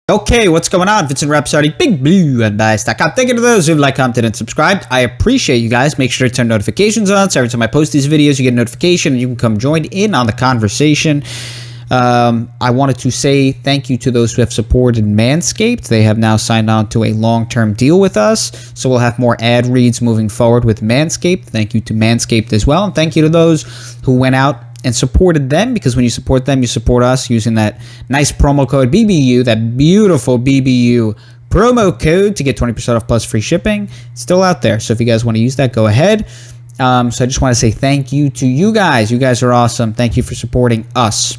Okay, what's going on? Vincent Rapsardi, Big Blue and Dice.com. Thank you to those who've liked, commented, and subscribed. I appreciate you guys. Make sure to turn notifications on so every time I post these videos, you get a notification and you can come join in on the conversation. I wanted to say thank you to those who have supported Manscaped. They have now signed on to a long-term deal with us, so we'll have more ad reads moving forward with Manscaped. Thank you to Manscaped as well, and thank you to those who went out and supported them, because when you support them, you support us using that nice promo code BBU, that beautiful BBU promo code to get 20% off plus free shipping. It's still out there, so if you guys want to use that, go ahead. So I just want to say thank you to you guys. You guys are awesome. Thank you for supporting us.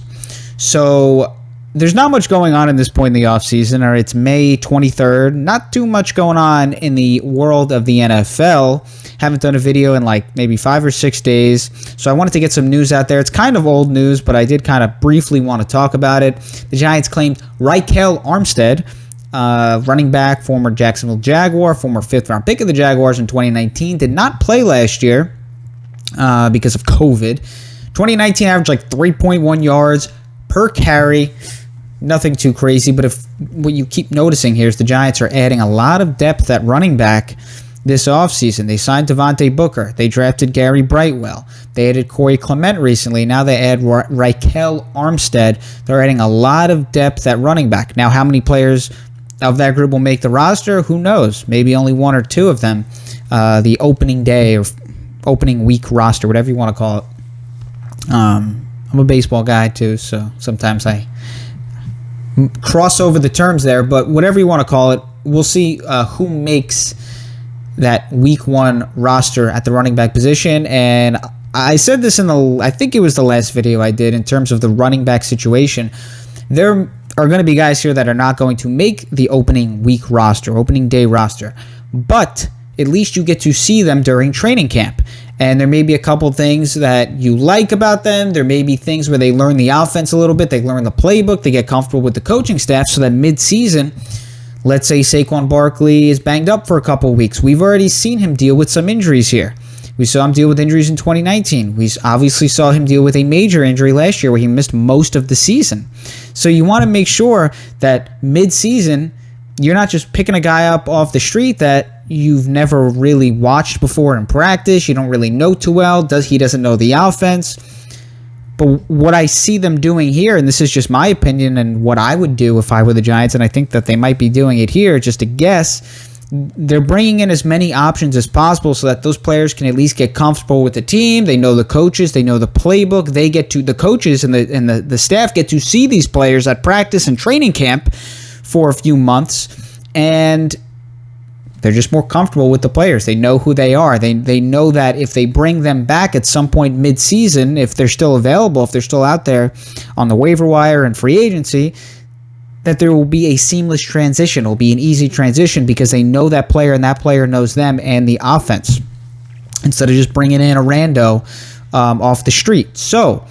So there's not much going on in this point in the offseason, or it's May 23rd. Not too much going on in the world of the NFL. Haven't done a video in like maybe 5 or 6 days, so I wanted to get some news out there. It's kind of old news, but I did kind of briefly want to talk about it. The Giants claimed Ryquell Armstead, running back, former Jacksonville Jaguar, former 5th-round pick of the Jaguars in 2019, did not play last year because of COVID. 2019 averaged like 3.1 yards per carry. Nothing too crazy, but if what you keep noticing here is the Giants are adding a lot of depth at running back this offseason. They signed Devontae Booker. They drafted Gary Brightwell. They added Corey Clement recently. Now they add Ryquell Armstead. They're adding a lot of depth at running back. Now, how many players of that group will make the roster? Who knows? Maybe only 1 or 2 of them. The opening day or opening week roster, whatever you want to call it. I'm a baseball guy too, so sometimes I cross over the terms there, but whatever you want to call it, we'll see who makes that week 1 roster at the running back position. And I said this in I think it was the last video I did in terms of the running back situation. There are going to be guys here that are not going to make the opening week roster, opening day roster, but at least you get to see them during training camp. And there may be a couple things that you like about them. There may be things where they learn the offense a little bit. They learn the playbook. They get comfortable with the coaching staff so that mid-season, let's say Saquon Barkley is banged up for a couple weeks. We've already seen him deal with some injuries here. We saw him deal with injuries in 2019. We obviously saw him deal with a major injury last year where he missed most of the season. So you want to make sure that mid-season, you're not just picking a guy up off the street that you've never really watched before in practice. You don't really know too well. He doesn't know the offense. But what I see them doing here, and this is just my opinion and what I would do if I were the Giants, and I think that they might be doing it here, just a guess, they're bringing in as many options as possible so that those players can at least get comfortable with the team. They know the coaches. They know the playbook. The coaches and the staff get to see these players at practice and training camp for a few months, and they're just more comfortable with the players. They know who they are. They know that if they bring them back at some point mid-season, if they're still available, if they're still out there on the waiver wire and free agency, that there will be a seamless transition. It will be an easy transition because they know that player and that player knows them and the offense, instead of just bringing in a rando off the street. So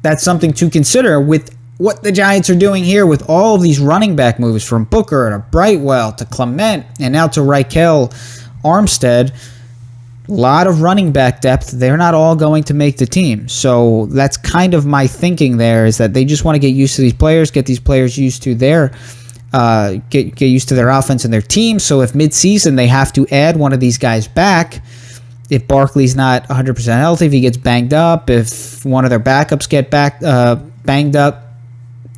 that's something to consider with what the Giants are doing here with all of these running back moves, from Booker to Brightwell to Clement and now to Ryquell Armstead. A lot of running back depth. They're not all going to make the team. So that's kind of my thinking there, is that they just want to get used to these players, get these players used to their get used to their offense and their team. So if mid-season they have to add one of these guys back, if Barkley's not 100% healthy, if he gets banged up, if one of their backups get banged up,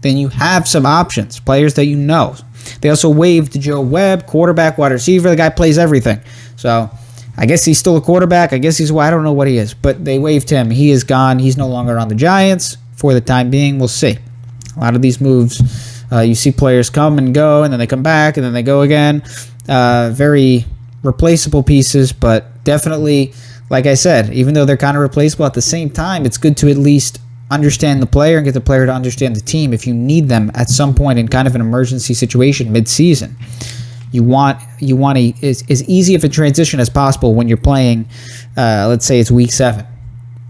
then you have some options, players that you know. They also waived Joe Webb, quarterback, wide receiver. The guy plays everything. So I guess he's still a quarterback. I don't know what he is, but they waived him. He is gone. He's no longer on the Giants for the time being. We'll see. A lot of these moves, you see players come and go, and then they come back, and then they go again. Very replaceable pieces, but definitely, like I said, even though they're kind of replaceable at the same time, it's good to at least understand the player and get the player to understand the team if you need them at some point in kind of an emergency situation mid-season. You want as easy of a transition as possible when you're playing, let's say it's week 7.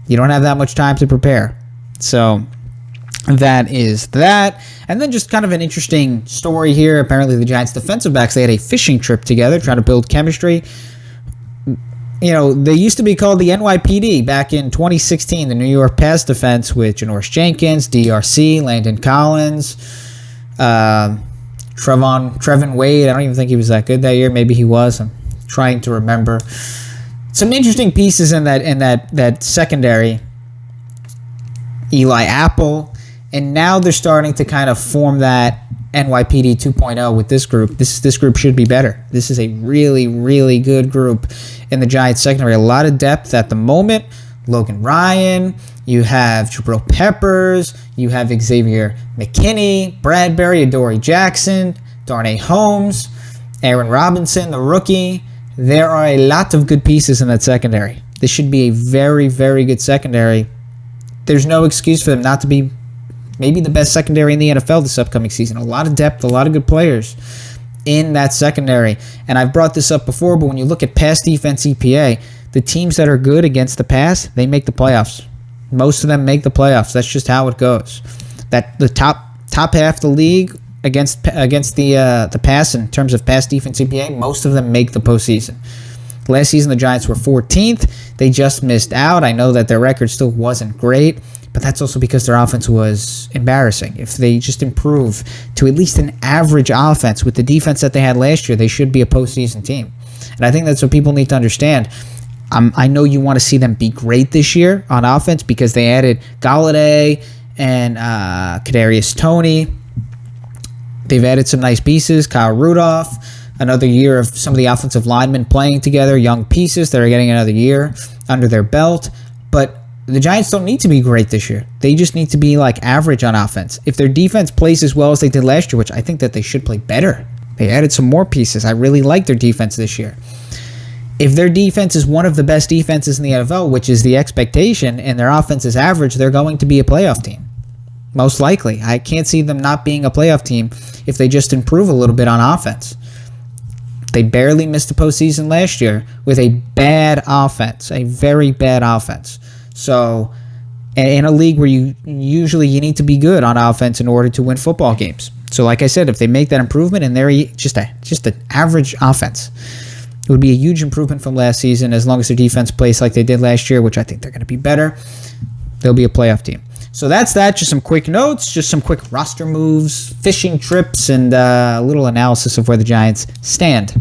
You don't have that much time to prepare. So that is that. And then just kind of an interesting story here. Apparently the Giants defensive backs, they had a fishing trip together, trying to build chemistry. You know, they used to be called the NYPD back in 2016, the New York Pass Defense, with Janoris Jenkins, DRC, Landon Collins, Trevin Wade, I don't even think he was that good that year. Maybe he was. I'm trying to remember. Some interesting pieces in that secondary. Eli Apple, and now they're starting to kind of form that NYPD 2.0 with this group. This group should be better. This is a really, really good group in the Giants secondary. A lot of depth at the moment. Logan Ryan, you have Jabril Peppers, you have Xavier McKinney, Bradbury, Adoree Jackson, Darnay Holmes, Aaron Robinson, the rookie. There are a lot of good pieces in that secondary. This should be a very, very good secondary. There's no excuse for them not to be maybe the best secondary in the NFL this upcoming season. A lot of depth, a lot of good players in that secondary. And I've brought this up before, but when you look at pass defense EPA, the teams that are good against the pass, they make the playoffs. Most of them make the playoffs. That's just how it goes. That the top half of the league against the pass in terms of pass defense EPA, most of them make the postseason. Last season, the Giants were 14th. They just missed out. I know that their record still wasn't great, but that's also because their offense was embarrassing. If they just improve to at least an average offense with the defense that they had last year, they should be a postseason team. And I think that's what people need to understand. I know you want to see them be great this year on offense because they added Galladay and Kadarius Toney. They've added some nice pieces. Kyle Rudolph. Another year of some of the offensive linemen playing together, young pieces that are getting another year under their belt. But the Giants don't need to be great this year. They just need to be like average on offense. If their defense plays as well as they did last year, which I think that they should play better, they added some more pieces. I really like their defense this year. If their defense is one of the best defenses in the NFL, which is the expectation, and their offense is average, they're going to be a playoff team. Most likely. I can't see them not being a playoff team if they just improve a little bit on offense. They barely missed the postseason last year with a bad offense, a very bad offense. So, in a league where you need to be good on offense in order to win football games. So, like I said, if they make that improvement and they're just an average offense, it would be a huge improvement from last season. As long as their defense plays like they did last year, which I think they're going to be better, they'll be a playoff team. So that's that. Just some quick notes, just some quick roster moves, fishing trips, and a little analysis of where the Giants stand.